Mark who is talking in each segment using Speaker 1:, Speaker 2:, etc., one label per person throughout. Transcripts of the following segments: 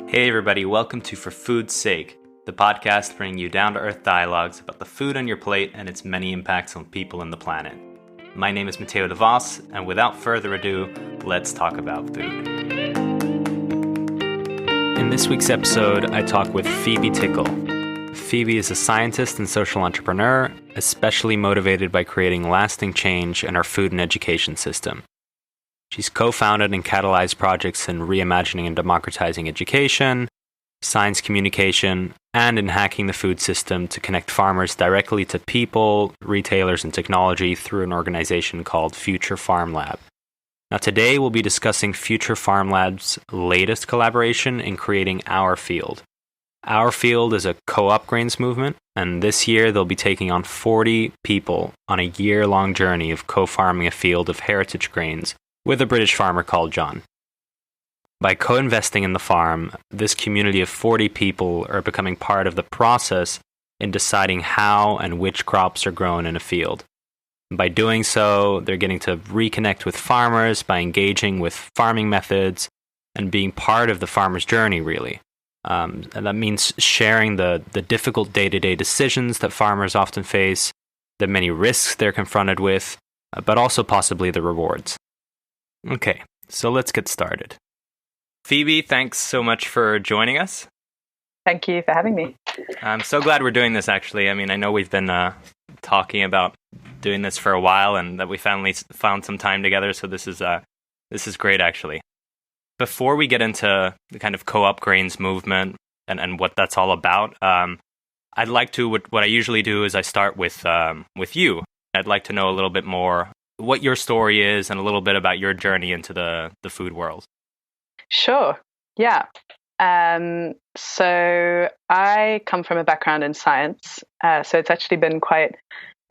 Speaker 1: Hey everybody, welcome to For Food's Sake, the podcast bringing you down-to-earth dialogues about the food on your plate and its many impacts on people and the planet. My name is Matteo De Vos, and without further ado, let's talk about food. In this week's episode, I talk with Phoebe Tickell. Phoebe is a scientist and social entrepreneur, especially motivated by creating lasting change in our food and education system. She's co-founded and catalyzed projects in reimagining and democratizing education, science communication, and in hacking the food system to connect farmers directly to people, retailers, and technology through an organization called Future Farm Lab. Now today we'll be discussing Future Farm Lab's latest collaboration in creating Our Field. Our Field is a co-op grains movement, and this year they'll be taking on 40 people on a year-long journey of co-farming a field of heritage grains with a British farmer called John. By co-investing in the farm, this community of 40 people are becoming part of the process in deciding how and which crops are grown in a field. By doing so, they're getting to reconnect with farmers by engaging with farming methods and being part of the farmer's journey, really. And that means sharing the difficult day-to-day decisions that farmers often face, the many risks they're confronted with, but also possibly the rewards. Okay, so let's get started. Phoebe, thanks so much for joining us.
Speaker 2: Thank you for having me.
Speaker 1: I'm so glad we're doing this, actually. I mean, I know we've been talking about doing this for a while and that we finally found some time together, so this is great, actually. Before we get into the kind of co-op grains movement and what that's all about, I'd like to, what I usually do is I start with you. I'd like to know a little bit more what your story is and a little bit about your journey into the food world.
Speaker 2: Sure. Yeah. So I come from a background in science. So it's actually been quite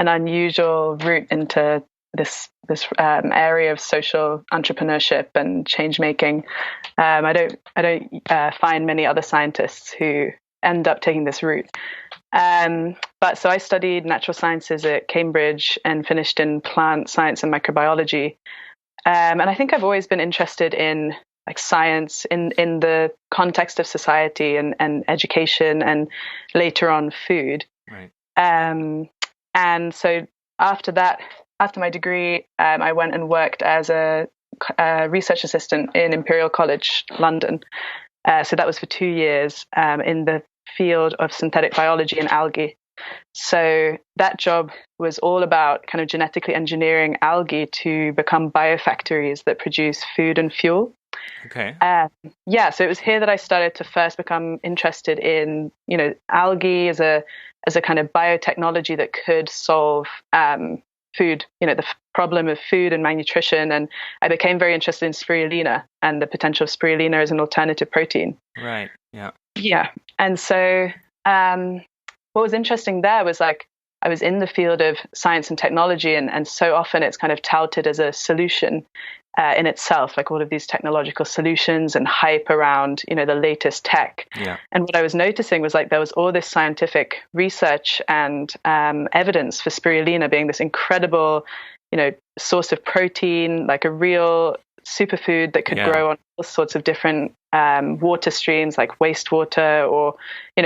Speaker 2: an unusual route into this area of social entrepreneurship and change making. I don't find many other scientists who end up taking this route. But so I studied natural sciences at Cambridge and finished in plant science and microbiology. And I think I've always been interested in like science in the context of society and education and later on food.
Speaker 1: Right.
Speaker 2: And so after my degree, I went and worked as a research assistant in Imperial College, London. So that was for 2 years in the field of synthetic biology and algae. So that job was all about kind of genetically engineering algae to become biofactories that produce food and fuel.
Speaker 1: Okay.
Speaker 2: So it was here that I started to first become interested in, algae as a kind of biotechnology that could solve food, the problem of food and malnutrition. And I became very interested in spirulina and the potential of spirulina as an alternative protein.
Speaker 1: Right. Yeah.
Speaker 2: Yeah. And so what was interesting there was like I was in the field of science and technology, and so often it's kind of touted as a solution in itself, like all of these technological solutions and hype around, the latest tech.
Speaker 1: Yeah.
Speaker 2: And what I was noticing was like there was all this scientific research and evidence for spirulina being this incredible, source of protein, like a real superfood that could grow on all sorts of different water streams like wastewater or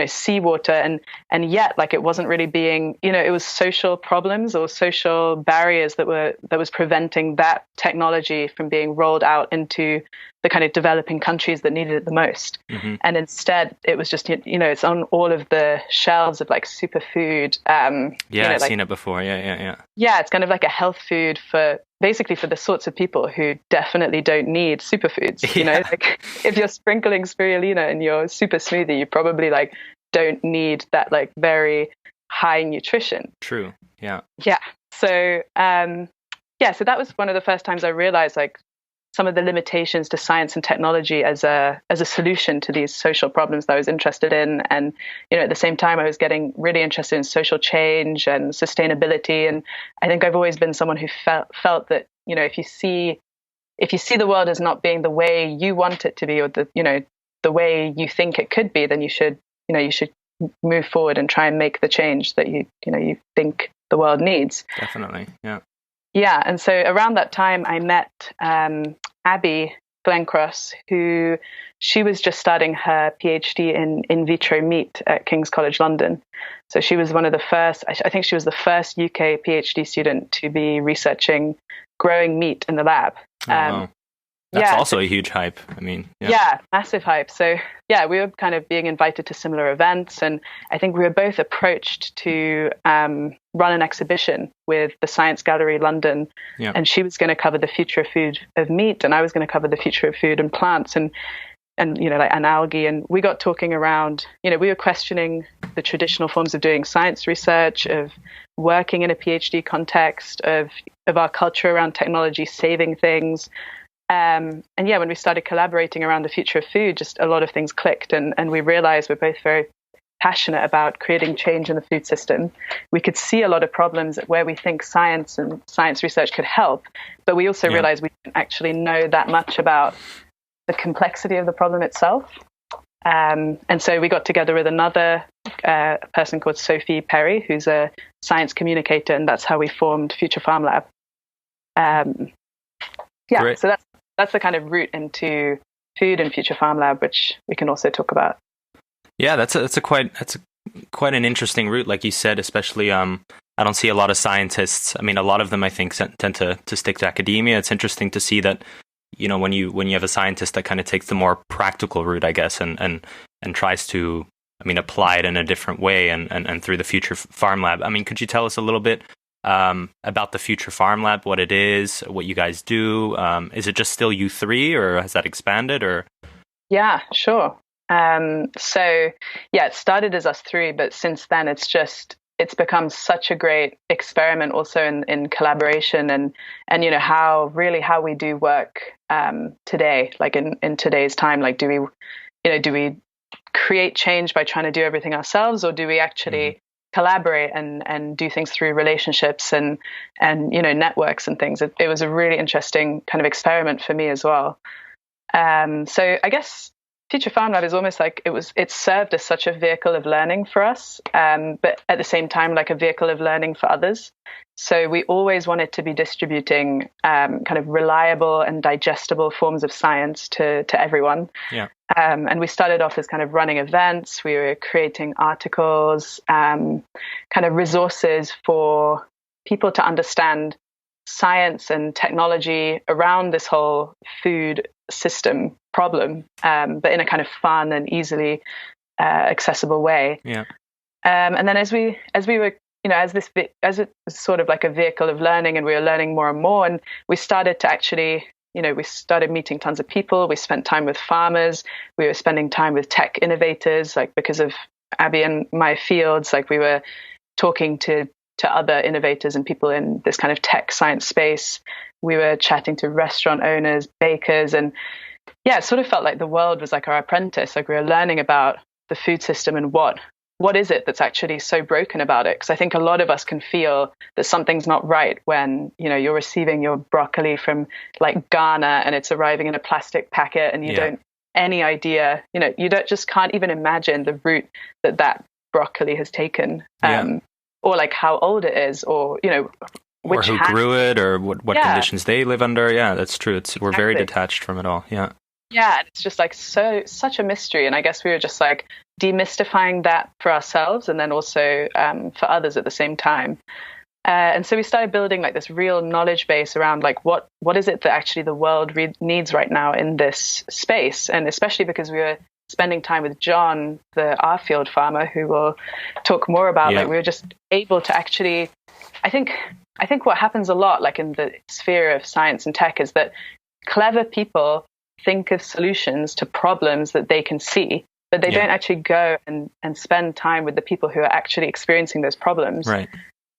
Speaker 2: seawater, and yet like it wasn't really being, it was social problems or social barriers that was preventing that technology from being rolled out into the kind of developing countries that needed it the most.
Speaker 1: Mm-hmm.
Speaker 2: And instead it was just it's on all of the shelves of like superfood.
Speaker 1: I've seen it before. Yeah,
Speaker 2: it's kind of like a health food for basically for the sorts of people who definitely don't need superfoods. Like if you're sprinkling spirulina in your super smoothie, you probably like don't need that like very high nutrition.
Speaker 1: True. Yeah.
Speaker 2: Yeah. So so that was one of the first times I realized like some of the limitations to science and technology as a solution to these social problems that I was interested in. And, at the same time, I was getting really interested in social change and sustainability. And I think I've always been someone who felt that, if you see the world as not being the way you want it to be, or the way you think it could be, then you should move forward and try and make the change that you think the world needs.
Speaker 1: Definitely. Yeah.
Speaker 2: Yeah. And so around that time, I met Abby Glencross, who she was just starting her PhD in vitro meat at King's College London. So she was one of the first, I think she was the first UK PhD student to be researching growing meat in the lab.
Speaker 1: Wow. That's also a huge hype. I mean,
Speaker 2: yeah, massive hype. So yeah, we were kind of being invited to similar events, and I think we were both approached to run an exhibition with the Science Gallery London, and she was going to cover the future of food of meat, and I was going to cover the future of food and plants and like and algae. And we got talking around, we were questioning the traditional forms of doing science research, of working in a PhD context, of our culture around technology saving things. And yeah, when we started collaborating around the future of food, just a lot of things clicked, and we realized we're both very passionate about creating change in the food system. We could see a lot of problems where we think science and science research could help, but we also realized we didn't actually know that much about the complexity of the problem itself. And so we got together with another person called Sophie Perry, who's a science communicator, and that's how we formed Future Farm Lab. So that's the kind of route into food and Future Farm Lab, which we can also talk about.
Speaker 1: Yeah, that's quite an interesting route, like you said. Especially, I don't see a lot of scientists. I mean, a lot of them I think tend to stick to academia. It's interesting to see that, when you have a scientist that kind of takes the more practical route, I guess, and tries to, apply it in a different way and through the Future Farm Lab. I mean, could you tell us a little bit about the Future Farm Lab, what it is, what you guys do? Is it just still you three, or has that expanded? Or
Speaker 2: yeah, sure. So yeah, it started as us three, but since then it's become such a great experiment also in collaboration and how we do work today, like in today's time. Like, do we create change by trying to do everything ourselves, or do we actually collaborate and do things through relationships and networks and things? It was a really interesting kind of experiment for me as well. So I guess Future Farm Lab is almost like it served as such a vehicle of learning for us, but at the same time like a vehicle of learning for others. So we always wanted to be distributing kind of reliable and digestible forms of science to everyone. Yeah. And we started off as kind of running events. We were creating articles, kind of resources for people to understand science and technology around this whole food system problem, but in a kind of fun and easily accessible way. Yeah. And then as we were, as it was sort of like a vehicle of learning, and we were learning more and more, and we started to actually, we started meeting tons of people. We spent time with farmers. We were spending time with tech innovators, like because of Abby and my fields, like we were talking to other innovators and people in this kind of tech science space. We were chatting to restaurant owners, bakers, and yeah, it sort of felt like the world was like our apprentice. Like we were learning about the food system and what is it that's actually so broken about it? Because I think a lot of us can feel that something's not right when, you're receiving your broccoli from like Ghana and it's arriving in a plastic packet, and you don't any idea, you just can't even imagine the route that broccoli has taken. Or like how old it is, or
Speaker 1: or who grew it, or what conditions they live under. Yeah, that's true. We're very detached from it all. Yeah.
Speaker 2: Yeah, and it's just like such a mystery. And I guess we were just like demystifying that for ourselves, and then also for others at the same time. And so we started building like this real knowledge base around like what is it that actually the world needs right now in this space, and especially because we were spending time with John, our field farmer, who we'll talk more about. Like we were just able to actually, I think what happens a lot, like in the sphere of science and tech, is that clever people think of solutions to problems that they can see, but they don't actually go and spend time with the people who are actually experiencing those problems. Right.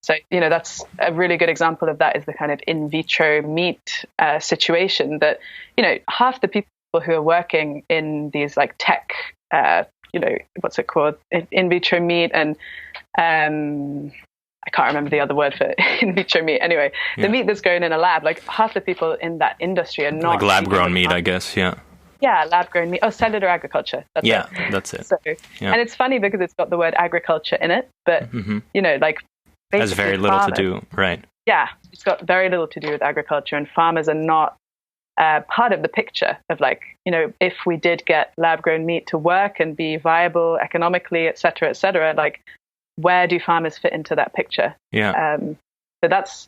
Speaker 2: So, that's a really good example of that, is the kind of in vitro meat situation that, half the people who are working in these like tech, what's it called? In vitro meat, and I can't remember the other word for in vitro meat. Anyway, the meat that's grown in a lab, like half the people in that industry are not.
Speaker 1: Like lab-grown meat, I guess, yeah.
Speaker 2: Yeah, lab-grown meat. Oh, cellular agriculture. That's it.
Speaker 1: That's it.
Speaker 2: So, and it's funny because it's got the word agriculture in it, but, like...
Speaker 1: has very little to do, right.
Speaker 2: Yeah, it's got very little to do with agriculture, and farmers are not part of the picture of like, if we did get lab grown meat to work and be viable economically, et cetera, like where do farmers fit into that picture?
Speaker 1: Yeah.
Speaker 2: So that's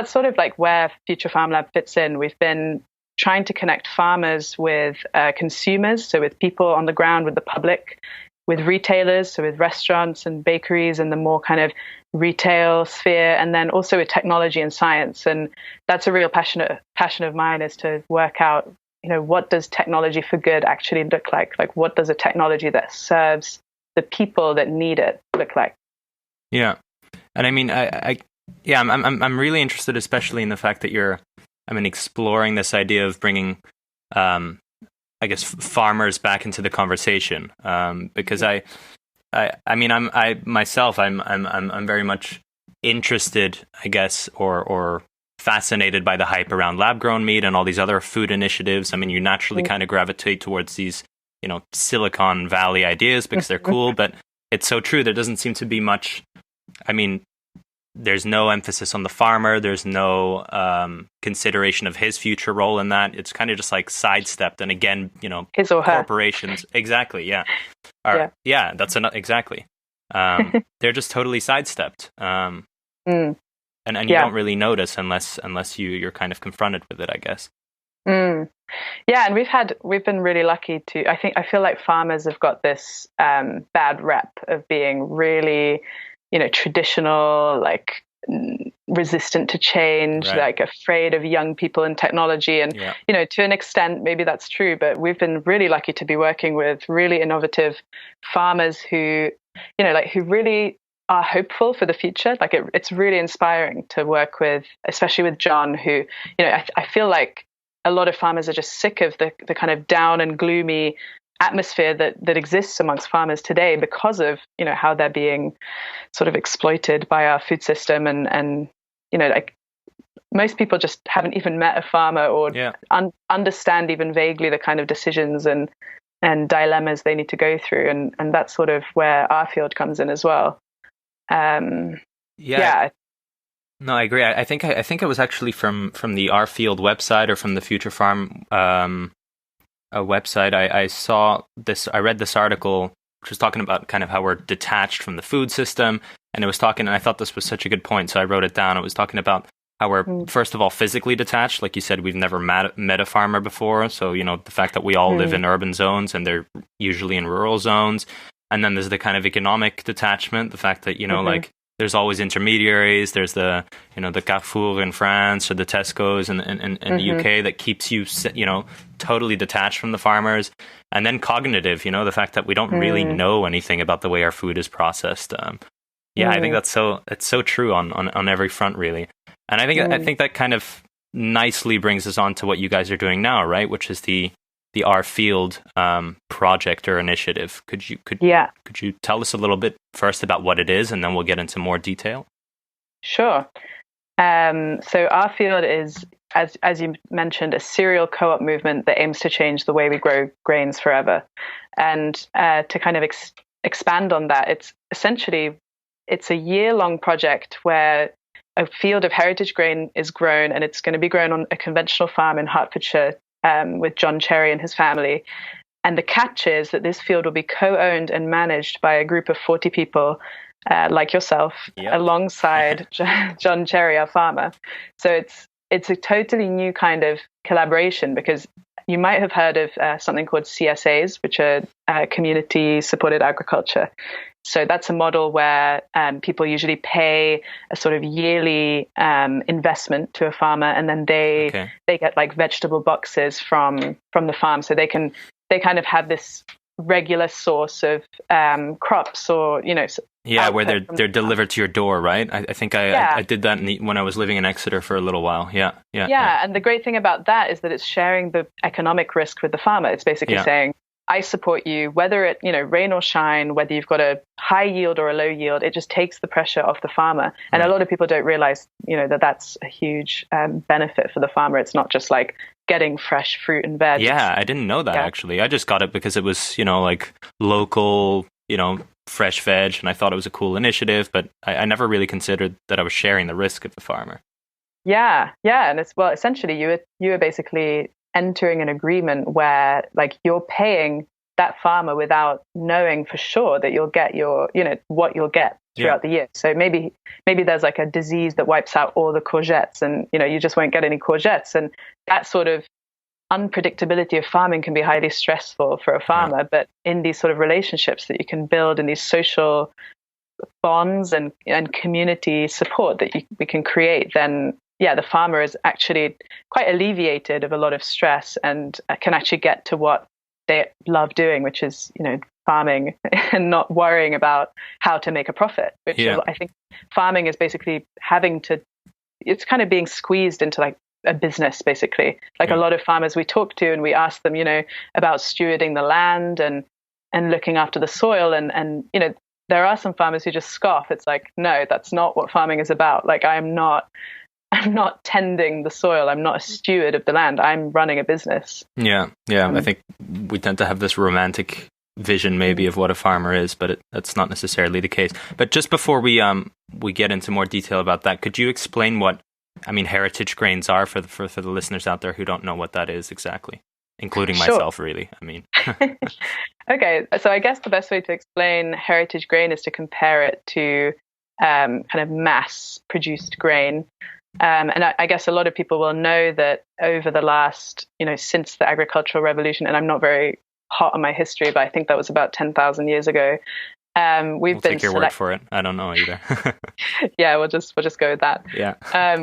Speaker 2: sort of like where Future Farm Lab fits in. We've been trying to connect farmers with consumers, so with people on the ground, with the public, with retailers, so with restaurants and bakeries and the more kind of retail sphere, and then also with technology and science. And that's a real passion of mine, is to work out, what does technology for good actually look like? Like, what does a technology that serves the people that need it look like?
Speaker 1: Yeah. And I mean, I'm really interested, especially in the fact that exploring this idea of bringing, I guess, farmers back into the conversation, because I'm very much interested, I guess, or fascinated by the hype around lab-grown meat and all these other food initiatives. I mean, you naturally kind of gravitate towards these, Silicon Valley ideas because they're cool, but it's so true. There doesn't seem to be much. I mean, there's no emphasis on the farmer. There's no consideration of his future role in that. It's kind of just like sidestepped. And again,
Speaker 2: his or her
Speaker 1: corporations. Exactly. Yeah. Yeah. That's exactly. They're just totally sidestepped. And you don't really notice unless you're kind of confronted with it, I guess.
Speaker 2: Yeah, and we've been really lucky to. I feel like farmers have got this bad rep of being really, traditional, like resistant to change,
Speaker 1: right.
Speaker 2: Like afraid of young people and technology. And, to an extent, maybe that's true, but we've been really lucky to be working with really innovative farmers who, who really are hopeful for the future. Like it's really inspiring to work with, especially with John, who, I feel like a lot of farmers are just sick of the kind of down and gloomy atmosphere that exists amongst farmers today because of how they're being sort of exploited by our food system, and like most people just haven't even met a farmer or understand even vaguely the kind of decisions and dilemmas they need to go through, and that's sort of where our field comes in as well.
Speaker 1: No, I agree. I think it was actually from the Our Field website or from the Future Farm a website. I saw this. I read this article which was talking about kind of how we're detached from the food system, and it was talking. And I thought this was such a good point, so I wrote it down. It was talking about how we're first of all physically detached. Like you said, we've never met a farmer before, so the fact that we all live in urban zones and they're usually in rural zones, and then there's the kind of economic detachment. The fact that like there's always intermediaries. There's the the Carrefour in France or the Tesco's in the UK that keeps you totally detached from the farmers. And then cognitive, the fact that we don't really know anything about the way our food is processed. I think it's so true on every front, really. And I think that kind of nicely brings us on to what you guys are doing now, right? Which is the Our Field project or initiative. Could you tell us a little bit first about what it is, and then we'll get into more detail?
Speaker 2: Sure. So Our Field is, as you mentioned, a cereal co-op movement that aims to change the way we grow grains forever. And to kind of expand on that, it's a year-long project where a field of heritage grain is grown, and it's going to be grown on a conventional farm in Hertfordshire with John Cherry and his family. And the catch is that this field will be co-owned and managed by a group of 40 people like yourself, alongside John Cherry, our farmer. So it's a totally new kind of collaboration, because you might have heard of something called CSAs, which are community-supported agriculture. So that's a model where people usually pay a sort of yearly investment to a farmer, and then they get like vegetable boxes from the farm, so they kind of have this regular source of crops or
Speaker 1: where they're delivered to your door, right? I think I did that when I was living in Exeter for a little while. Yeah.
Speaker 2: And the great thing about that is that it's sharing the economic risk with the farmer. It's basically saying, I support you, whether it, rain or shine, whether you've got a high yield or a low yield. It just takes the pressure off the farmer. And a lot of people don't realize, that that's a huge benefit for the farmer. It's not just like getting fresh fruit and veg.
Speaker 1: Yeah, I didn't know that actually. I just got it because it was, like local, fresh veg, and I thought it was a cool initiative, but I never really considered that I was sharing the risk of the farmer.
Speaker 2: Yeah. And it's, well, essentially you were basically entering an agreement where like you're paying that farmer without knowing for sure that you'll get what you'll get throughout the year. So maybe there's like a disease that wipes out all the courgettes, and you just won't get any courgettes. And that sort of unpredictability of farming can be highly stressful for a farmer. But in these sort of relationships that you can build, in these social bonds and community support that we can create, then the farmer is actually quite alleviated of a lot of stress and can actually get to what they love doing, which is, farming and not worrying about how to make a profit, which I think farming is basically it's kind of being squeezed into like a business, basically. Like a lot of farmers we talk to and we ask them, about stewarding the land and looking after the soil. And there are some farmers who just scoff. It's like, no, that's not what farming is about. Like, I'm not tending the soil. I'm not a steward of the land. I'm running a business. Yeah.
Speaker 1: I think we tend to have this romantic vision maybe of what a farmer is, but that's not necessarily the case. But just before we get into more detail about that, could you explain what heritage grains are for the listeners out there who don't know what that is exactly, including myself, really?
Speaker 2: Okay, so I guess the best way to explain heritage grain is to compare it to kind of mass-produced grain. And I guess a lot of people will know that over the last, since the agricultural revolution, and I'm not very hot on my history, but I think that was about 10,000 years ago. We'll
Speaker 1: take your word for it. I don't know either.
Speaker 2: Yeah, we'll just go with that.
Speaker 1: Yeah.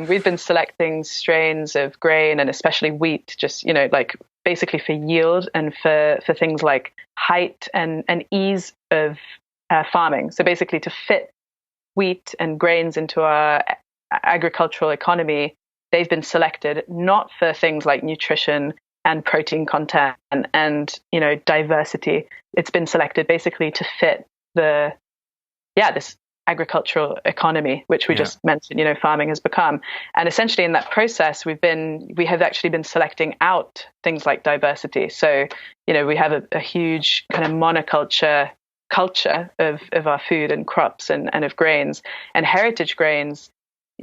Speaker 2: We've been selecting strains of grain and especially wheat, just like basically for yield and for things like height and ease of farming. So basically to fit wheat and grains into our agricultural economy, they've been selected not for things like nutrition and protein content and diversity. It's been selected basically to fit this agricultural economy, which we just mentioned, farming has become. And essentially in that process, we have actually been selecting out things like diversity. So, we have a huge kind of monoculture culture of our food and crops and of grains. And heritage grains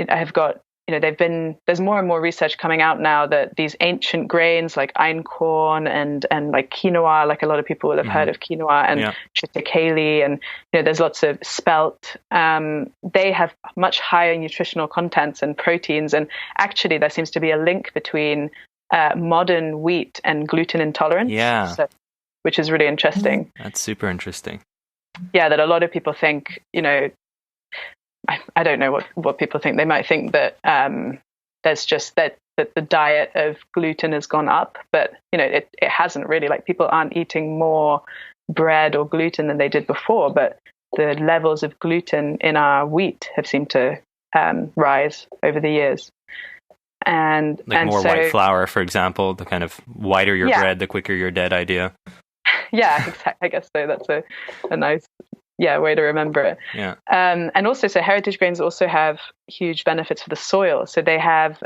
Speaker 2: have got, there's more and more research coming out now that these ancient grains like einkorn and like quinoa, like a lot of people will have heard of quinoa and triticale, and there's lots of spelt. They have much higher nutritional contents and proteins, and actually there seems to be a link between modern wheat and gluten intolerance. Which is really interesting.
Speaker 1: That's super interesting.
Speaker 2: Yeah, that a lot of people think, I don't know what people think. They might think that there's just that the diet of gluten has gone up, but it hasn't really. Like, people aren't eating more bread or gluten than they did before, but the levels of gluten in our wheat have seemed to rise over the years. And
Speaker 1: more white flour, for example, the kind of whiter your bread, the quicker you're dead idea.
Speaker 2: Yeah, exactly. I guess so. That's a nice way to remember it.
Speaker 1: Yeah.
Speaker 2: And also, so heritage grains also have huge benefits for the soil. So they have,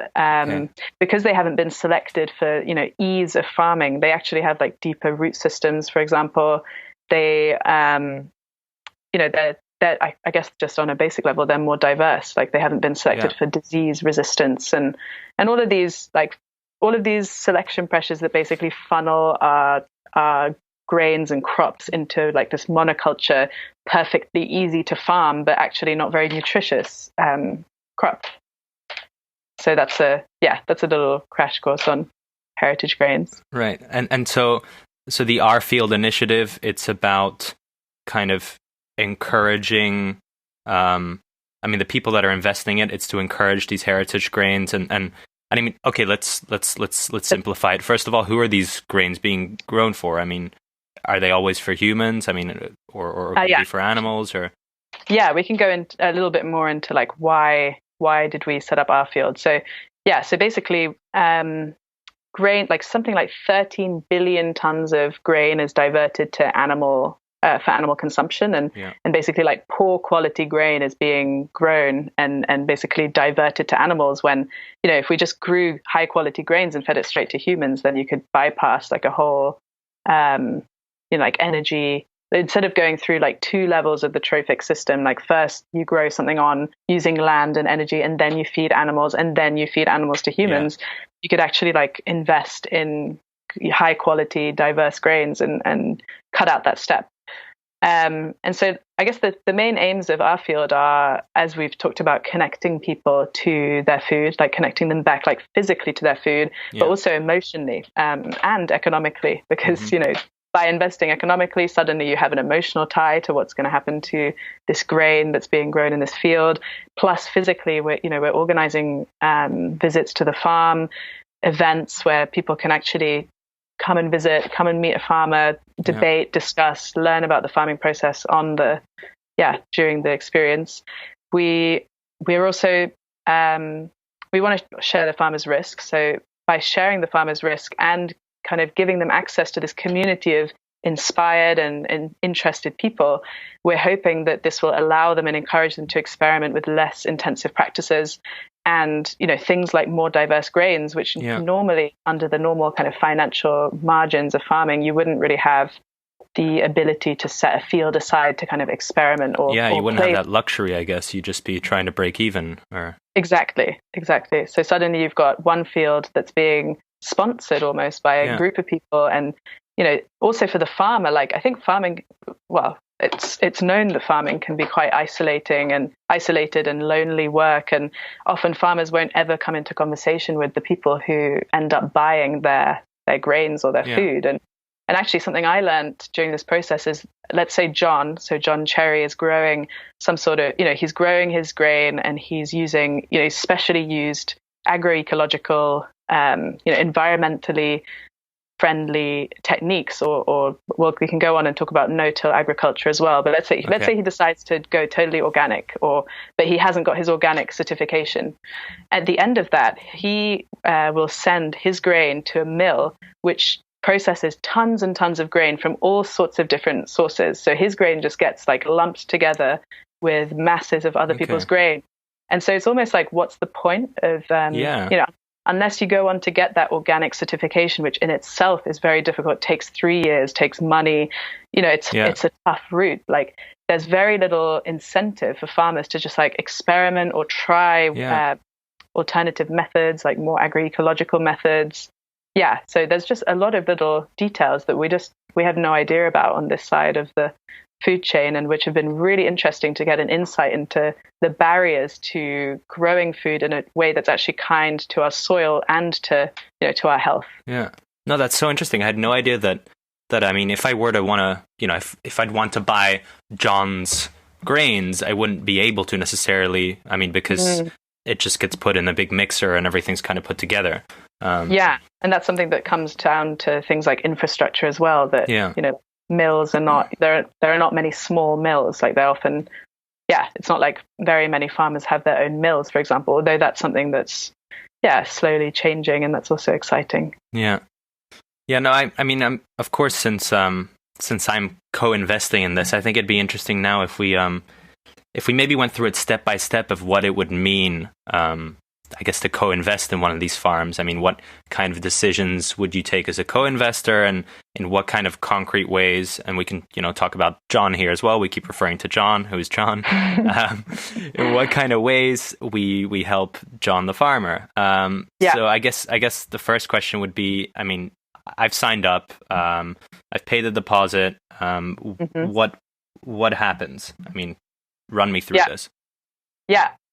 Speaker 2: because they haven't been selected for, ease of farming, they actually have like deeper root systems, for example. They, they're I guess just on a basic level, they're more diverse. Like, they haven't been selected for disease resistance and all of these selection pressures that basically funnel our grains and crops into like this monoculture, perfectly easy to farm, but actually not very nutritious crop. So that's a little crash course on heritage grains.
Speaker 1: Right. And so the Our Field initiative, it's about kind of encouraging, the people that are investing it, it's to encourage these heritage grains and I mean, okay, let's simplify it. First of all, who are these grains being grown for? I mean, are they always for humans? I mean, or could it be for animals? Or
Speaker 2: we can go in a little bit more into like why did we set up Our Field? So basically, grain, like something like 13 billion tons of grain is diverted to for animal consumption, and basically like poor quality grain is being grown and basically diverted to animals, when if we just grew high quality grains and fed it straight to humans, then you could bypass like a whole like energy, instead of going through like two levels of the trophic system. Like, first you grow something on using land and energy, and then you feed animals, and then you feed animals to humans. you could actually like invest in high quality, diverse grains and cut out that step. And so I guess the main aims of our field are, as we've talked about, connecting people to their food, like connecting them back like physically to their food, but also emotionally and economically, because, by investing economically, suddenly you have an emotional tie to what's going to happen to this grain that's being grown in this field. Plus physically, we're organizing visits to the farm, events where people can actually come and visit, come and meet a farmer, debate, discuss, learn about the farming process during the experience. We're also, we want to share the farmer's risk. So by sharing the farmer's risk and kind of giving them access to this community of inspired and interested people, we're hoping that this will allow them and encourage them to experiment with less intensive practices and, things like more diverse grains, which normally under the normal kind of financial margins of farming, you wouldn't really have the ability to set a field aside to kind of experiment or
Speaker 1: you wouldn't
Speaker 2: play.
Speaker 1: have that luxury, I guess. You'd just be trying to break even.
Speaker 2: Exactly. So suddenly you've got one field that's being sponsored almost by a group of people. And, also for the farmer, like I think farming, well, it's known that farming can be quite isolated and lonely work. And often farmers won't ever come into conversation with the people who end up buying their grains or their food. And actually something I learned during this process is, let's say John Cherry is growing some sort of, he's growing his grain and he's using, specially used agroecological, environmentally friendly techniques or well, we can go on and talk about no-till agriculture as well. But let's say he decides to go totally organic, but he hasn't got his organic certification. At the end of that, he will send his grain to a mill which processes tons and tons of grain from all sorts of different sources. So his grain just gets like lumped together with masses of other people's grain. And so it's almost like, what's the point of, unless you go on to get that organic certification, which in itself is very difficult, takes 3 years, takes money, it's a tough route. Like there's very little incentive for farmers to just like experiment or try alternative methods, like more agroecological methods. Yeah, so there's just a lot of little details that we have no idea about on this side of the food chain, and which have been really interesting to get an insight into the barriers to growing food in a way that's actually kind to our soil and to our health.
Speaker 1: Yeah, no, that's so interesting. I had no idea that I mean, if I were to want to, if I'd want to buy John's grains, I wouldn't be able to necessarily. I mean, because it just gets put in a big mixer and everything's kind of put together.
Speaker 2: And that's something that comes down to things like infrastructure as well. That mills are not there are not many small mills. Like they're often it's not like very many farmers have their own mills, for example, although that's something that's slowly changing, and that's also exciting. No,
Speaker 1: I mean, of course, since I'm co-investing in this, I think it'd be interesting now if we maybe went through it step by step of what it would mean, I guess, to co-invest in one of these farms. I mean, what kind of decisions would you take as a co-investor, and in what kind of concrete ways? And we can, talk about John here as well. We keep referring to John, who's John. In what kind of ways we help John the farmer? So I guess the first question would be, I mean, I've signed up, I've paid the deposit. What happens? I mean, run me through this.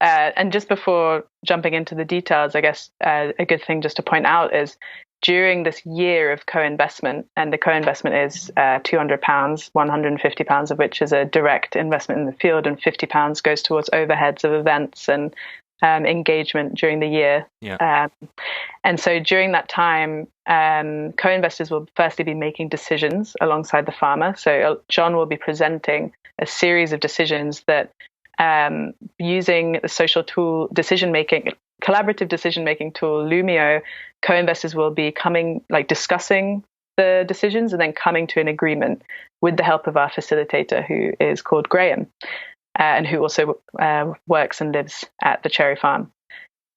Speaker 2: And just before jumping into the details, I guess a good thing just to point out is during this year of co-investment, and the co-investment is £200, £150 of which is a direct investment in the field, and £50 goes towards overheads of events and engagement during the year. And so during that time, co-investors will firstly be making decisions alongside the farmer. So John will be presenting a series of decisions that using the social tool collaborative decision-making tool, Lumio, co-investors will be discussing the decisions and then coming to an agreement with the help of our facilitator, who is called Graham, and who also works and lives at the cherry farm.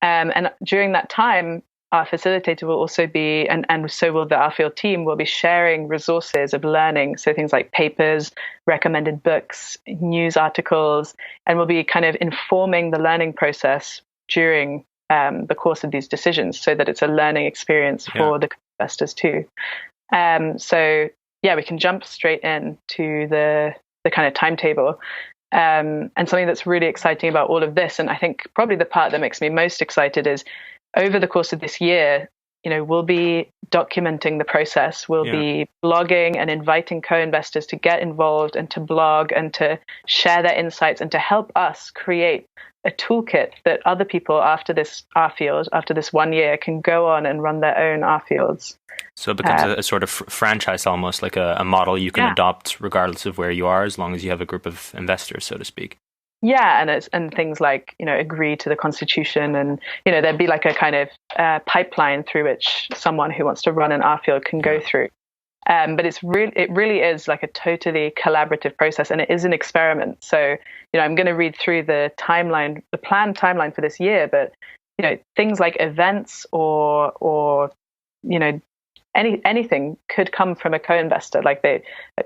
Speaker 2: And during that time, our facilitator will also be, and so will our field team, will be sharing resources of learning. So things like papers, recommended books, news articles, and will be kind of informing the learning process during the course of these decisions, so that it's a learning experience for the investors too. So we can jump straight in to the kind of timetable. And something that's really exciting about all of this, and I think probably the part that makes me most excited, is over the course of this year, we'll be documenting the process. We'll be blogging and inviting co-investors to get involved and to blog and to share their insights and to help us create a toolkit that other people after this 1 year, can go on and run their own R fields.
Speaker 1: So it becomes a sort of franchise, almost like a model you can adopt regardless of where you are, as long as you have a group of investors, so to speak.
Speaker 2: Yeah, and things like, agree to the constitution, and, there'd be like a kind of pipeline through which someone who wants to run an R field can go through. But it really is like a totally collaborative process, and it is an experiment. So, I'm going to read through the planned timeline for this year, but, things like events or anything could come from a co-investor.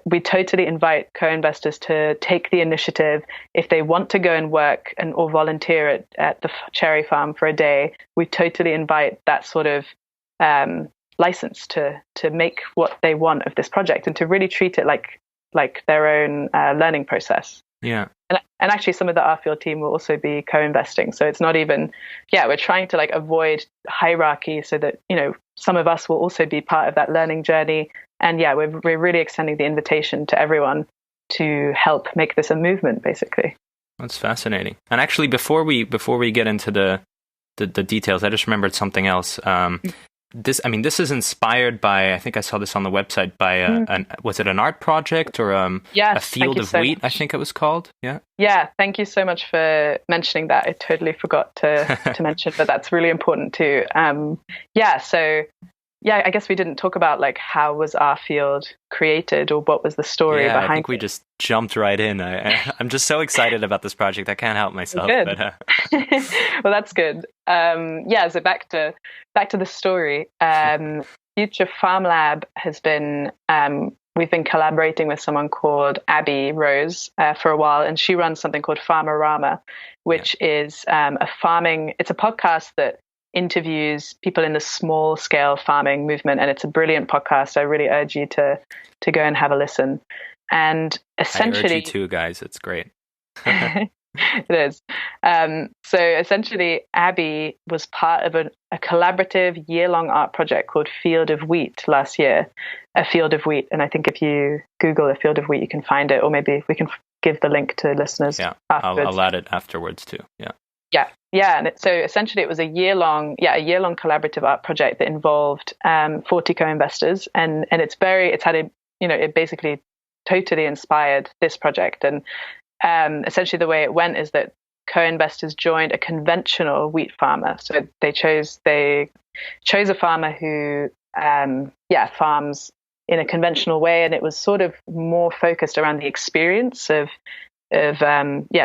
Speaker 2: We totally invite co-investors to take the initiative. If they want to go and work or volunteer at the cherry farm for a day, we totally invite that sort of license to make what they want of this project and to really treat it like their own learning process.
Speaker 1: Yeah.
Speaker 2: And actually some of the R-Field team will also be co-investing. So it's not even, we're trying to avoid hierarchy so that, some of us will also be part of that learning journey. And we're really extending the invitation to everyone to help make this a movement, basically.
Speaker 1: That's fascinating. And actually, before we get into the details, I just remembered something else. This is inspired by, I think I saw this on the website, by was it an art project or a field of wheat, much. I think it was called. Yeah,
Speaker 2: thank you so much for mentioning that. I totally forgot to mention, but that's really important too. I guess we didn't talk about how was our field created, or what was the story behind it.
Speaker 1: I think we just jumped right in. I'm just so excited about this project. I can't help myself.
Speaker 2: Good.
Speaker 1: But,
Speaker 2: well, that's good. So back to the story. Future Farm Lab has been, we've been collaborating with someone called Abby Rose for a while, and she runs something called Farmerama, which is it's a podcast that interviews people in the small scale farming movement, and it's a brilliant podcast. I really urge you to go and have a listen. And essentially,
Speaker 1: I urge you too, guys. It's great.
Speaker 2: It is. So essentially, Abby was part of a collaborative year-long art project called Field of Wheat last year. A Field of Wheat, and I think if you Google a Field of Wheat, you can find it, or maybe we can give the link to listeners.
Speaker 1: Yeah, I'll add it afterwards too.
Speaker 2: Yeah, and so essentially it was a year-long collaborative art project that involved 40 co-investors, and it basically totally inspired this project. And essentially the way it went is that co-investors joined a conventional wheat farmer. So they chose a farmer who farms in a conventional way, and it was sort of more focused around the experience of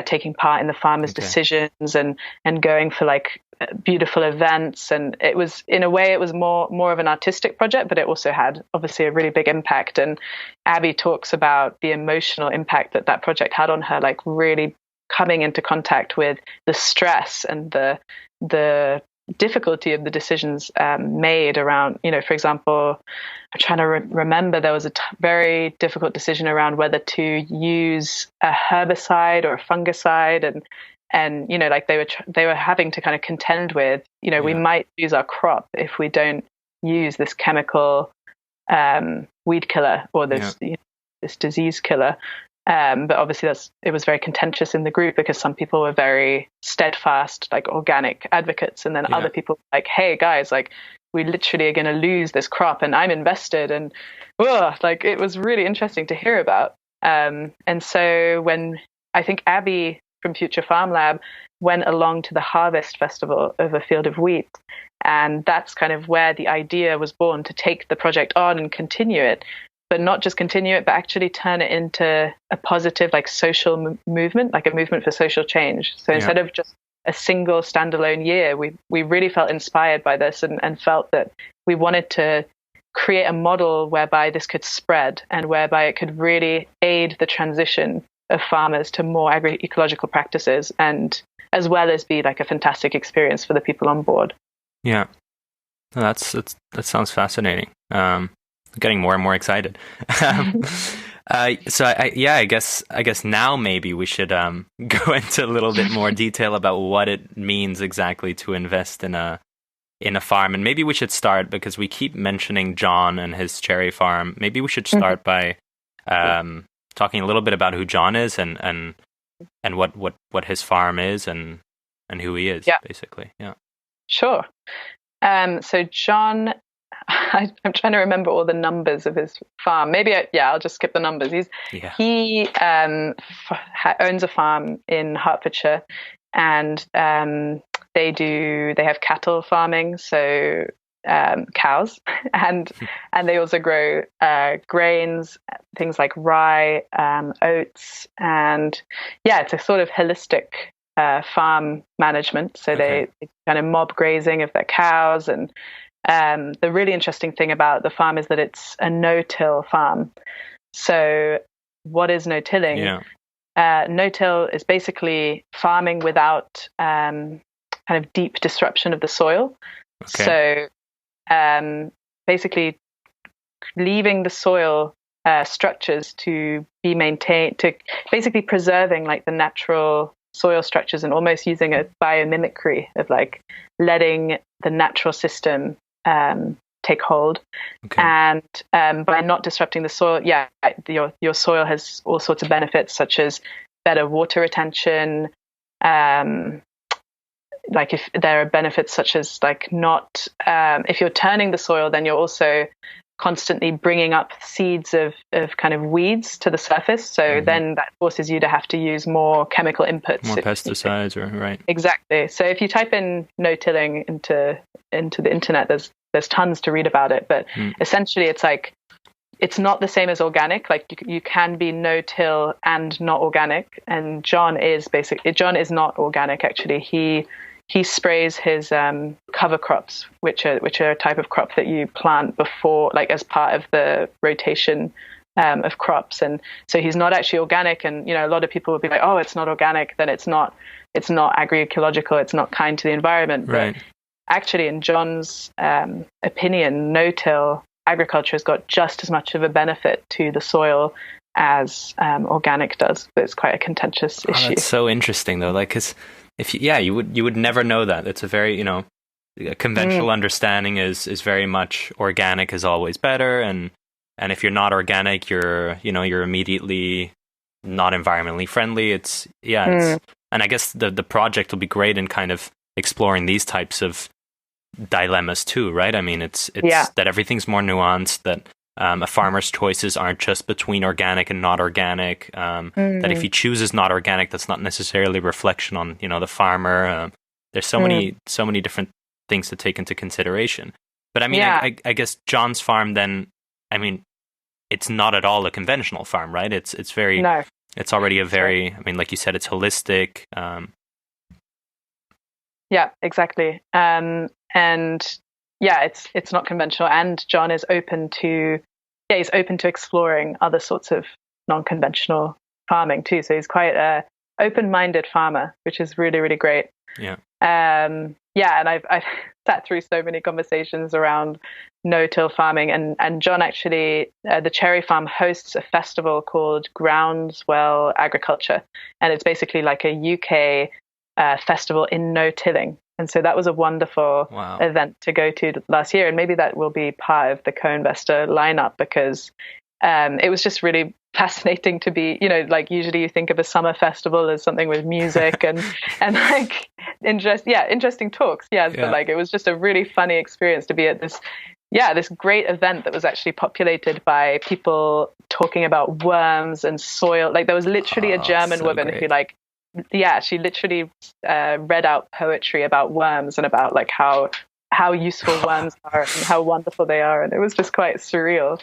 Speaker 2: taking part in the farmers' decisions and going for beautiful events. And it was, in a way, it was more of an artistic project, but it also had obviously a really big impact. And Abby talks about the emotional impact that project had on her, really coming into contact with the stress and the difficulty of the decisions made around, for example, I'm trying to remember, there was a very difficult decision around whether to use a herbicide or a fungicide, and they were having to kind of contend with, we might lose our crop if we don't use this chemical weed killer or this this disease killer. But obviously it was very contentious in the group, because some people were very steadfast, organic advocates. And then other people were like, hey guys, we literally are going to lose this crop and I'm invested. And it was really interesting to hear about. And so when I think Abby from Future Farm Lab went along to the Harvest Festival of a Field of Wheat, and that's kind of where the idea was born, to take the project on and continue it. But not just continue it, but actually turn it into a positive, social movement, a movement for social change. So instead of just a single standalone year, we really felt inspired by this and felt that we wanted to create a model whereby this could spread and whereby it could really aid the transition of farmers to more agroecological practices and as well as be like a fantastic experience for the people on board.
Speaker 1: Yeah. That sounds fascinating. I'm getting more and more excited. So I guess now maybe we should go into a little bit more detail about what it means exactly to invest in a farm, and maybe we should start, because we keep mentioning John and his cherry farm. Maybe we should start by talking a little bit about who John is and what his farm is and who he is, basically. Yeah. Sure.
Speaker 2: So John, I'm trying to remember all the numbers of his farm. Maybe I'll just skip the numbers. He owns a farm in Hertfordshire, and they have cattle farming, so cows, and they also grow grains, things like rye, oats, and it's a sort of holistic farm management. So they kind of mob grazing of their cows, and the really interesting thing about the farm is that it's a no-till farm. So what is no-tilling? No-till is basically farming without kind of deep disruption of the soil. So basically leaving the soil structures to be maintained, to basically preserving like the natural soil structures, and almost using a biomimicry of like letting the natural system take hold. And by not disrupting the soil, your soil has all sorts of benefits, such as better water retention. Like if there are benefits such as like not, if you're turning the soil, then you're also constantly bringing up seeds of kind of weeds to the surface. So then that forces you to have to use more chemical inputs.
Speaker 1: More pesticides, right?
Speaker 2: Exactly. So if you type in no-tilling into the internet, there's tons to read about it. But essentially it's like, it's not the same as organic. Like you can be no-till and not organic. And John is not organic, actually. He sprays his cover crops, which are a type of crop that you plant before, like as part of the rotation of crops. And so he's not actually organic. And a lot of people will be like, oh, it's not organic, then it's not agroecological, it's not kind to the environment.
Speaker 1: Right.
Speaker 2: But actually, in John's opinion, no-till agriculture has got just as much of a benefit to the soil as organic does. But it's quite a contentious issue.
Speaker 1: That's so interesting, though. Like, 'cause you would never know that. It's a very, a conventional understanding is very much organic is always better, and if you're not organic, you're immediately not environmentally friendly. And I guess the project will be great in kind of exploring these types of dilemmas too, right? I mean, it's that everything's more nuanced, that a farmer's choices aren't just between organic and not organic, that if he chooses not organic, that's not necessarily a reflection on the farmer. There's so many different things to take into consideration. But I mean, I guess John's farm then, I mean, it's not at all a conventional farm, right? It's already a very, I mean, like you said, it's holistic.
Speaker 2: Yeah, exactly. It's not conventional, and John is open to exploring other sorts of non-conventional farming too. So he's quite a open-minded farmer, which is really, really great.
Speaker 1: Yeah.
Speaker 2: And I've sat through so many conversations around no-till farming, and John actually, the cherry farm hosts a festival called Groundswell Agriculture, and it's basically like a UK festival in no-tilling. And so that was a wonderful event to go to last year. And maybe that will be part of the co-investor lineup, because it was just really fascinating to be, like usually you think of a summer festival as something with music and like interesting talks. But like it was just a really funny experience to be at this great event that was actually populated by people talking about worms and soil. Like there was literally a German woman who she literally read out poetry about worms and about like how useful worms are and how wonderful they are, and it was just quite surreal.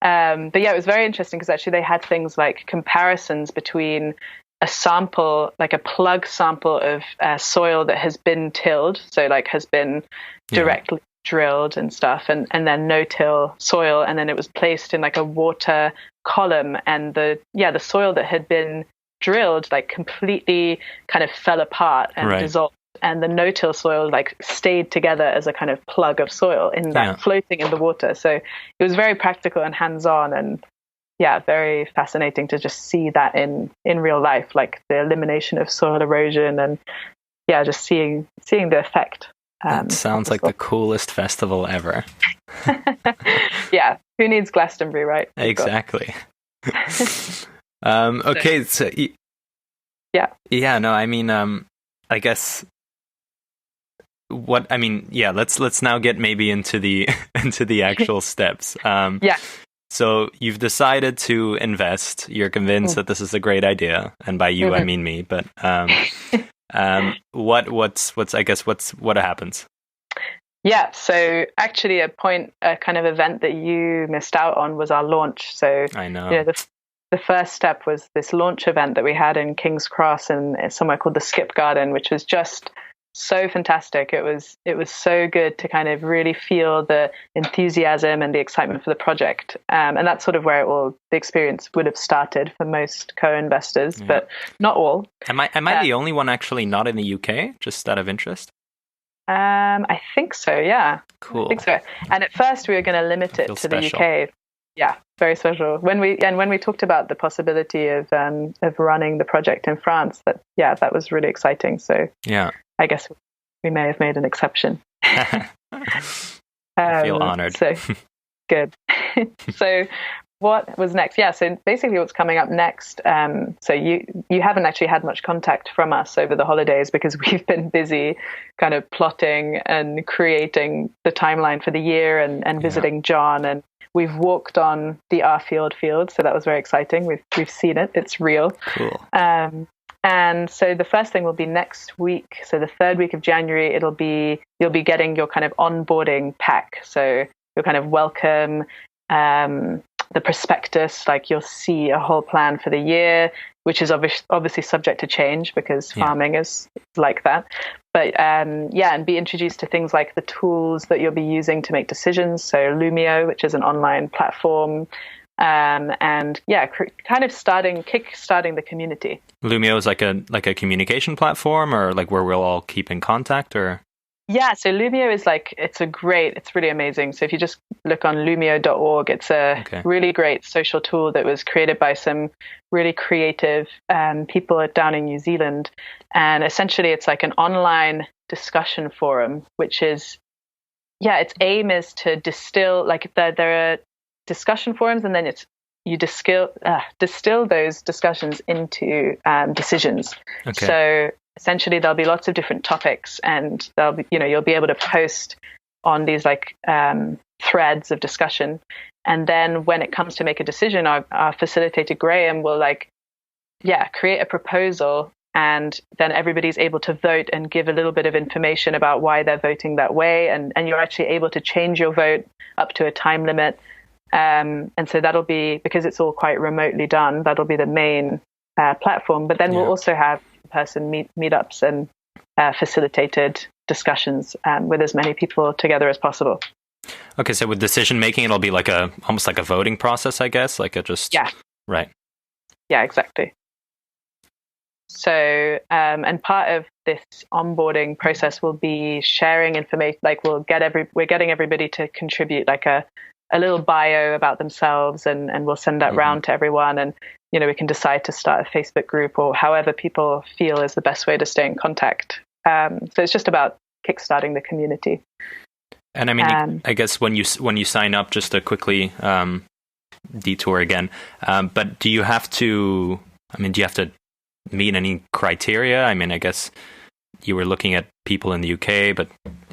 Speaker 2: But it was very interesting, because actually they had things like comparisons between a sample, like a plug sample of soil that has been tilled, so like has been directly drilled and stuff, and then no-till soil, and then it was placed in like a water column, and the soil that had been drilled like completely kind of fell apart and dissolved, and the no-till soil like stayed together as a kind of plug of soil in that floating in the water. So it was very practical and hands-on, and very fascinating to just see that in real life, like the elimination of soil erosion, and just seeing the effect.
Speaker 1: That sounds like the coolest festival ever.
Speaker 2: Yeah, who needs Glastonbury, right?
Speaker 1: Exactly. Okay, so no, I mean, I guess let's now get maybe into the actual steps. So you've decided to invest. You're convinced that this is a great idea, and by you I mean me. But what happens?
Speaker 2: Yeah, so actually a kind of event that you missed out on was our launch. So
Speaker 1: I know.
Speaker 2: The first step was this launch event that we had in King's Cross and somewhere called the Skip Garden, which was just so fantastic. It was so good to kind of really feel the enthusiasm and the excitement for the project. And that's sort of where the experience would have started for most co-investors, but not all.
Speaker 1: Am I the only one actually not in the UK, just out of interest?
Speaker 2: I think so, yeah.
Speaker 1: Cool.
Speaker 2: I think so. And at first we were going to limit it to the UK. Yeah, very special. When we talked about the possibility of running the project in France, that was really exciting. So I guess we may have made an exception.
Speaker 1: I feel honored.
Speaker 2: So good. So what was next? Yeah, so basically what's coming up next, so you haven't actually had much contact from us over the holidays because we've been busy kind of plotting and creating the timeline for the year and visiting John, and we've walked on the Arfield field, so that was very exciting. We've seen it. It's real.
Speaker 1: Cool.
Speaker 2: And so the first thing will be next week. So the third week of January, you'll be getting your kind of onboarding pack. So your kind of welcome, the prospectus, like you'll see a whole plan for the year, which is obviously subject to change because farming is like that. But and be introduced to things like the tools that you'll be using to make decisions. So Lumio, which is an online platform, kind of kickstarting the community.
Speaker 1: Lumio is like a communication platform, or like where we'll all keep in contact, or?
Speaker 2: Yeah, so Lumio is it's really amazing. So if you just look on lumio.org, it's a really great social tool that was created by some really creative people down in New Zealand. And essentially it's like an online discussion forum, which is, its aim is to distill, like there are discussion forums, and then you distill those discussions into decisions. Okay. So essentially there'll be lots of different topics, and you'll be able to post on these threads of discussion. And then when it comes to make a decision, our facilitator Graham will create a proposal, and then everybody's able to vote and give a little bit of information about why they're voting that way. And you're actually able to change your vote up to a time limit. And so that'll be, because it's all quite remotely done, that'll be the main platform. But then we'll also have in-person meetups and facilitated discussions with as many people together as possible.
Speaker 1: Okay, so with decision making, it'll be almost like a voting process, I guess, right.
Speaker 2: Yeah, exactly. So, and part of this onboarding process will be sharing information. We're getting everybody to contribute a little bio about themselves, and we'll send that round to everyone. And, we can decide to start a Facebook group or however people feel is the best way to stay in contact. So it's just about kickstarting the community.
Speaker 1: And I mean, I guess when you sign up, just to quickly detour again, but do you have to meet any criteria? I mean, I guess you were looking at people in the UK, but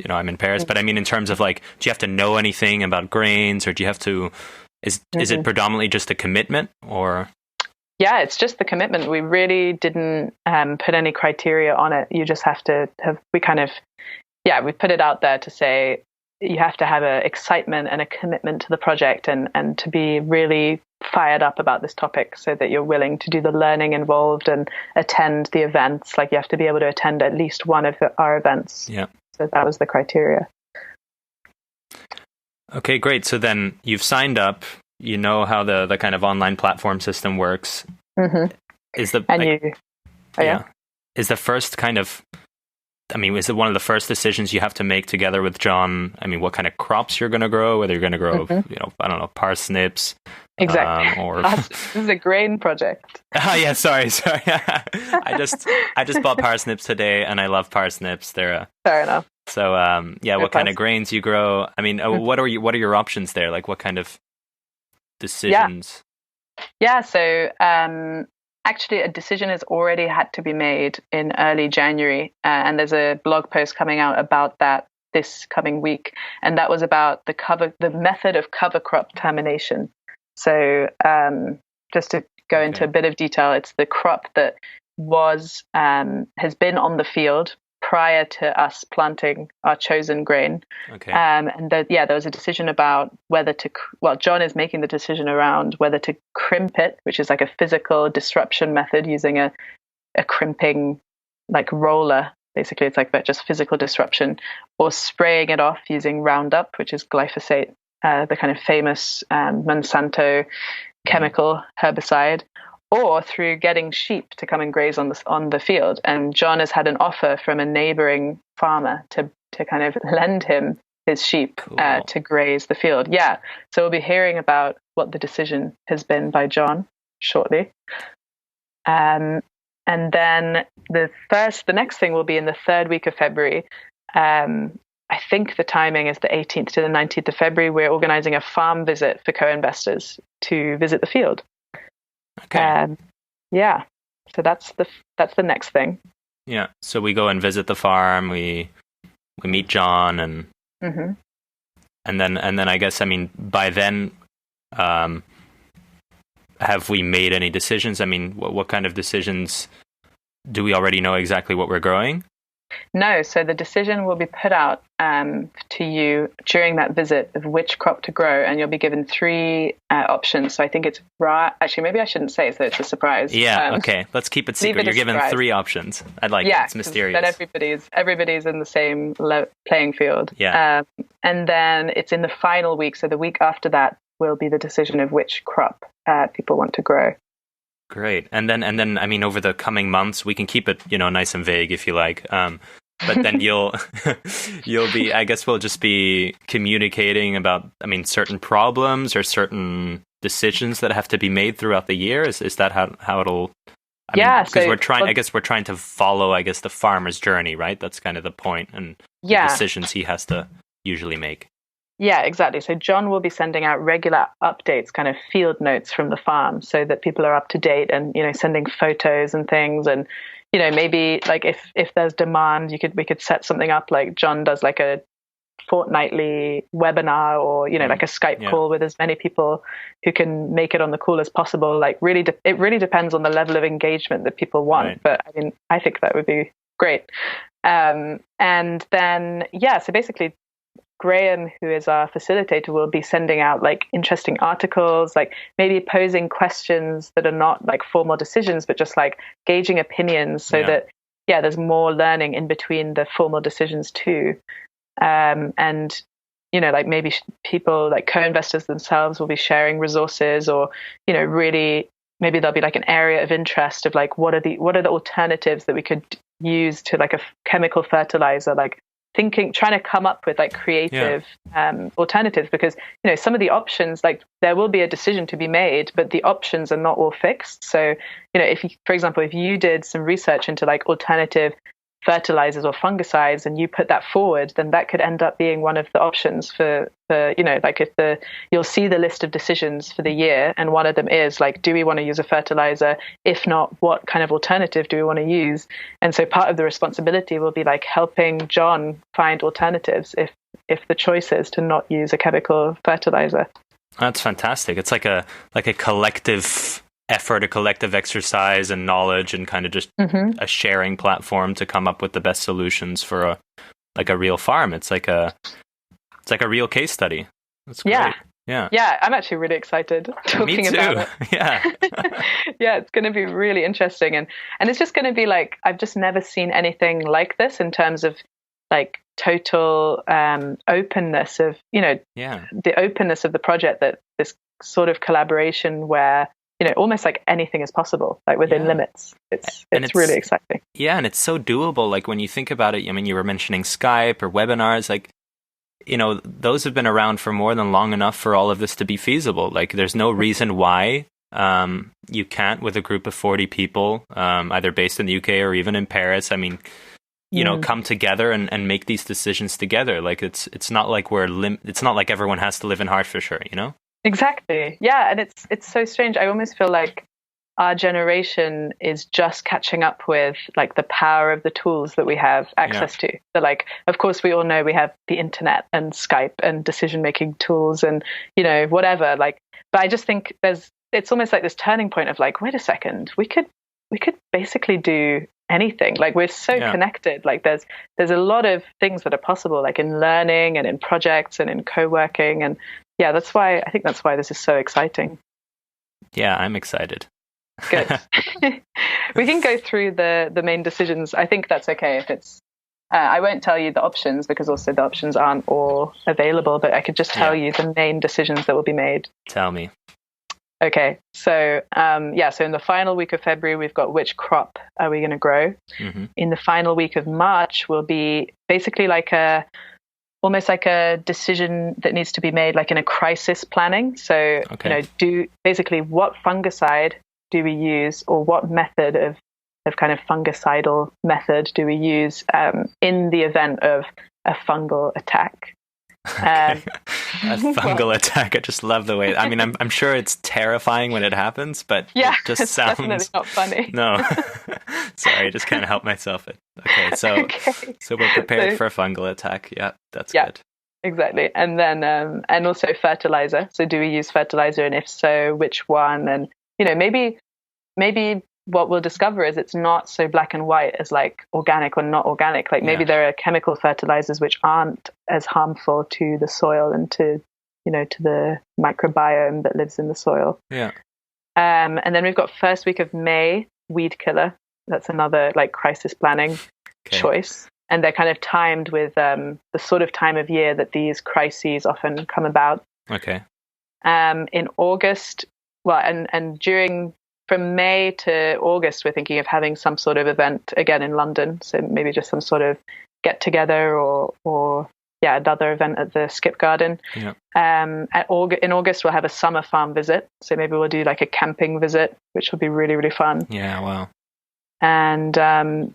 Speaker 1: I'm in Paris. But I mean, in terms of do you have to know anything about grains, or do you have to? Is it predominantly just a commitment, or?
Speaker 2: Yeah, it's just the commitment. We really didn't put any criteria on it. You just have to have. We put it out there to say you have to have an excitement and a commitment to the project, and to be really fired up about this topic, so that you're willing to do the learning involved and attend the events. You have to be able to attend at least one of our events. Yeah. So that was the criteria.
Speaker 1: Okay, great. So then you've signed up, you know how the kind of online platform system works. Mm-hmm. Is the
Speaker 2: And
Speaker 1: is the first kind of, I mean, is it one of the first decisions you have to make together with John? I mean, what kind of crops you're going to grow, whether you're going to grow, I don't know, parsnips.
Speaker 2: Exactly.
Speaker 1: Or
Speaker 2: this is a grain project.
Speaker 1: Yeah, sorry. I just bought parsnips today, and I love parsnips. They're
Speaker 2: fair enough.
Speaker 1: So, what kind of grains you grow? I mean, what are your options there? Like, what kind of decisions?
Speaker 2: Yeah. So, actually, a decision has already had to be made in early January, and there's a blog post coming out about that this coming week, and that was about the method of cover crop termination. So, just to go into a bit of detail, it's the crop that has been on the field prior to us planting our chosen grain.
Speaker 1: Okay.
Speaker 2: There was a decision about whether to. Well, John is making the decision around whether to crimp it, which is like a physical disruption method using a crimping like roller. Basically, it's like just physical disruption, or spraying it off using Roundup, which is glyphosate, the kind of famous Monsanto chemical herbicide, or through getting sheep to come and graze on the field. And John has had an offer from a neighboring farmer to kind of lend him his sheep to graze the field. Yeah, so we'll be hearing about what the decision has been by John shortly. And then the next thing will be in the third week of February. I think the timing is the 18th to the 19th of February. We're organizing a farm visit for co-investors to visit the field.
Speaker 1: Okay.
Speaker 2: So that's the next thing.
Speaker 1: Yeah. So we go and visit the farm. We meet John, and and then I guess, I mean, by then, have we made any decisions? I mean, what kind of decisions? Do we already know exactly what we're growing?
Speaker 2: No, so the decision will be put out to you during that visit of which crop to grow, and you'll be given 3 options. So I think it's actually, maybe I shouldn't say, so it's a surprise.
Speaker 1: Yeah, okay. Let's keep it secret. You're given 3 options. I'd like it. It's mysterious.
Speaker 2: Then everybody's in the same playing field.
Speaker 1: Yeah.
Speaker 2: And then it's in the final week, so the week after that will be the decision of which crop people want to grow.
Speaker 1: Great. And then I mean, over the coming months, we can keep it, nice and vague if you like. But then you'll be, I guess we'll just be communicating about, I mean, certain problems or certain decisions that have to be made throughout the year. Is that how it'll? Because we're trying to follow, the farmer's journey, right? That's kind of the point, and the decisions he has to usually make.
Speaker 2: Yeah, exactly. So John will be sending out regular updates, kind of field notes from the farm, so that people are up to date, and sending photos and things. And maybe like if there's demand, we could set something up, like John does like a fortnightly webinar, or like a Skype call with as many people who can make it on the call as possible. Like it really depends on the level of engagement that people want. Right. But I mean, I think that would be great. And then so basically, Graham, who is our facilitator, will be sending out like interesting articles, like maybe posing questions that are not like formal decisions, but just like gauging opinions, so that there's more learning in between the formal decisions too. And like maybe people, like co-investors themselves, will be sharing resources, or really maybe there'll be like an area of interest of like what are the alternatives that we could use to like a chemical fertilizer, like trying to come up with like creative alternatives, because some of the options, like there will be a decision to be made, but the options are not all fixed. So if you, for example, if you did some research into like alternative fertilizers or fungicides and you put that forward, then that could end up being one of the options for like you'll see the list of decisions for the year, and one of them is like, do we want to use a fertilizer? If not, what kind of alternative do we want to use? And so part of the responsibility will be like helping John find alternatives if the choice is to not use a chemical fertilizer.
Speaker 1: That's fantastic. It's like a collective effort, a collective exercise and knowledge, and kind of just a sharing platform to come up with the best solutions for a real farm. It's like a real case study. That's great. Yeah, I'm actually really excited talking about it. Yeah. Yeah, it's going to be really interesting, and it's just going to be like, I've just never seen anything like this in terms of like total openness of the openness of the project, that this sort of collaboration where
Speaker 2: almost like anything is possible, like within limits. It's really exciting.
Speaker 1: Yeah, and it's so doable. Like when you think about it, I mean, you were mentioning Skype or webinars, like, those have been around for more than long enough for all of this to be feasible. Like there's no reason why you can't, with a group of 40 people, either based in the UK or even in Paris, I mean, come together and make these decisions together. Like it's not like it's not like everyone has to live in Hertfordshire,
Speaker 2: Exactly. Yeah. And it's so strange. I almost feel like our generation is just catching up with like the power of the tools that we have access to. So like, of course, we all know we have the internet and Skype and decision-making tools and, whatever, like, but I just think it's almost like this turning point of like, wait a second, we could basically do anything. Like we're so connected. Like there's a lot of things that are possible, like in learning and in projects and in co-working. And I think that's why this is so exciting.
Speaker 1: Yeah, I'm excited.
Speaker 2: Good. We can go through the main decisions. I think that's okay if it's I won't tell you the options because also the options aren't all available, but I could just tell you the main decisions that will be made.
Speaker 1: Tell me.
Speaker 2: Okay, so so in the final week of February, we've got which crop are we going to grow. Mm-hmm. In the final week of March will be basically like almost like a decision that needs to be made like in a crisis planning. So, basically what fungicide do we use, or what method of kind of fungicidal method do we use in the event of a fungal attack?
Speaker 1: A fungal attack. I just love the way. I mean, I'm sure it's terrifying when it happens, but it just sounds
Speaker 2: definitely not funny.
Speaker 1: No, sorry, I just can't help myself. Okay, so we're prepared for a fungal attack. Yeah, that's good.
Speaker 2: Exactly, and then and also fertilizer. So, do we use fertilizer, and if so, which one? And maybe what we'll discover is it's not so black and white as like organic or not organic. Like maybe there are chemical fertilizers which aren't as harmful to the soil and to the microbiome that lives in the soil. Yeah. And then we've got first week of May, weed killer. That's another like crisis planning choice. And they're kind of timed with the sort of time of year that these crises often come about. Okay. In August, and from May to August, we're thinking of having some sort of event again in London. So maybe just some sort of get together or another event at the Skip Garden. Yeah. In August, we'll have a summer farm visit. So maybe we'll do like a camping visit, which will be really, really fun. Yeah, wow. And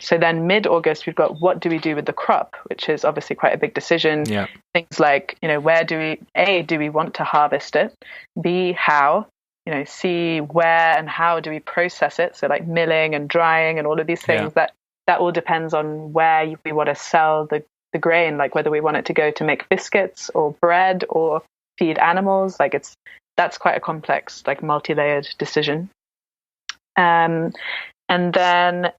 Speaker 2: so then mid-August, we've got what do we do with the crop, which is obviously quite a big decision. Yeah. Things like, where do we want to harvest it? B, how? C, where and how do we process it? So like milling and drying and all of these things, that all depends on where we want to sell the grain, like whether we want it to go to make biscuits or bread or feed animals. Like that's quite a complex, like multi-layered decision. And then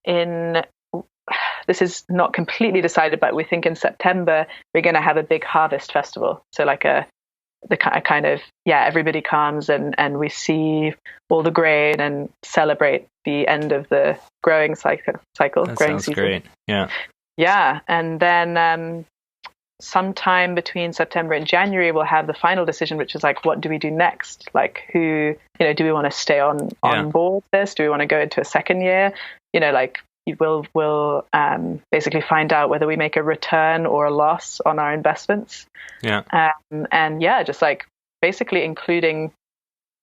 Speaker 2: this is not completely decided, but we think in September, we're going to have a big harvest festival. So like the kind of everybody comes and we see all the grain and celebrate the end of the growing cycle. That growing
Speaker 1: sounds
Speaker 2: season.
Speaker 1: Great.
Speaker 2: Yeah, and then sometime between September and January, we'll have the final decision, which is like, what do we do next? Like, who do we want to stay on board this? Do we want to go into a second year? We'll basically find out whether we make a return or a loss on our investments. Yeah. Just like basically including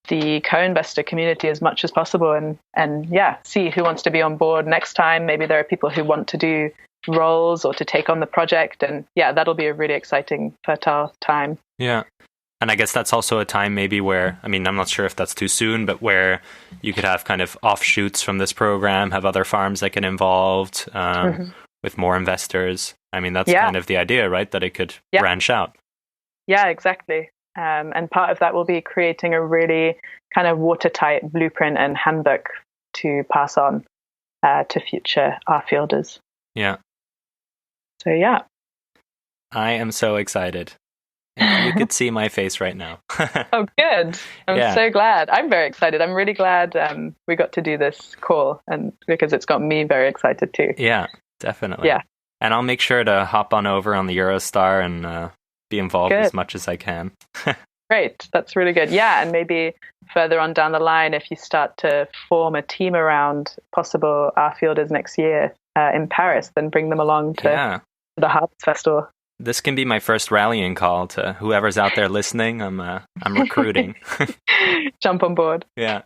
Speaker 2: the co-investor community as much as possible and see who wants to be on board next time. Maybe there are people who want to do roles or to take on the project. And that'll be a really exciting, fertile time. Yeah.
Speaker 1: And I guess that's also a time maybe where, I mean, I'm not sure if that's too soon, but where you could have kind of offshoots from this program, have other farms that get involved with more investors. I mean, that's kind of the idea, right? That it could branch out. Yeah, exactly. And part of that will be creating a really kind of watertight blueprint and handbook to pass on to future R-fielders. Yeah. So, I am so excited. You could see my face right now. Oh, good. I'm so glad. I'm very excited. I'm really glad we got to do this call, and because it's got me very excited too. Yeah, definitely. Yeah. And I'll make sure to hop on over on the Eurostar and be involved as much as I can.
Speaker 2: Great. That's really good. Yeah. And maybe further on down the line, if you start to form a team around possible Our Fielders next year in Paris, then bring them along to the Harvest Festival.
Speaker 1: This can be my first rallying call to whoever's out there listening. I'm recruiting.
Speaker 2: Jump on board.
Speaker 1: Yeah.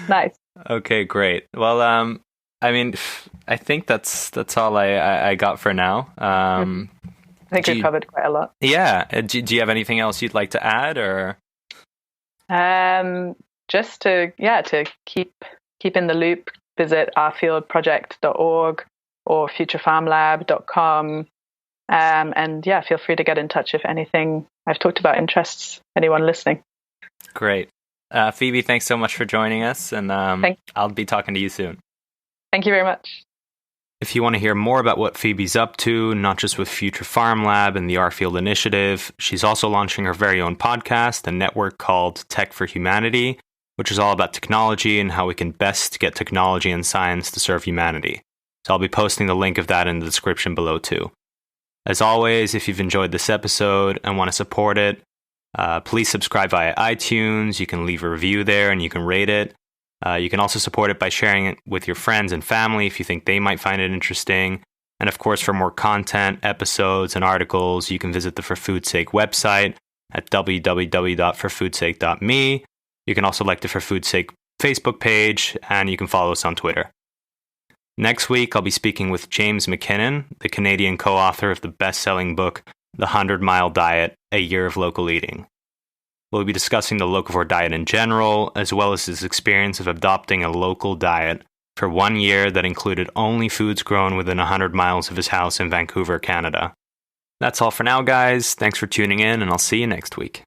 Speaker 2: Nice.
Speaker 1: Okay, great. Well, I mean, I think that's all I got for now.
Speaker 2: I think we've covered quite a lot.
Speaker 1: Yeah. Do you have anything else you'd like to add, or?
Speaker 2: Just to keep in the loop, visit ourfieldproject.org or futurefarmlab.com. And feel free to get in touch if anything I've talked about interests anyone listening.
Speaker 1: Great. Phoebe, thanks so much for joining us, and I'll be talking to you soon.
Speaker 2: Thank you very much.
Speaker 1: If you want to hear more about what Phoebe's up to, not just with Future Farm Lab and the Our Field Initiative, she's also launching her very own podcast, a network called Tech for Humanity, which is all about technology and how we can best get technology and science to serve humanity. So I'll be posting the link of that in the description below too. As always, if you've enjoyed this episode and want to support it, please subscribe via iTunes. You can leave a review there and you can rate it. You can also support it by sharing it with your friends and family if you think they might find it interesting. And of course, for more content, episodes, and articles, you can visit the For Food's Sake website at www.forfoodsake.me. You can also like the For Food's Sake Facebook page, and you can follow us on Twitter. Next week, I'll be speaking with James McKinnon, the Canadian co-author of the best-selling book, The 100-Mile Diet, A Year of Local Eating. We'll be discussing the locavore diet in general, as well as his experience of adopting a local diet for 1 year that included only foods grown within 100 miles of his house in Vancouver, Canada. That's all for now, guys. Thanks for tuning in, and I'll see you next week.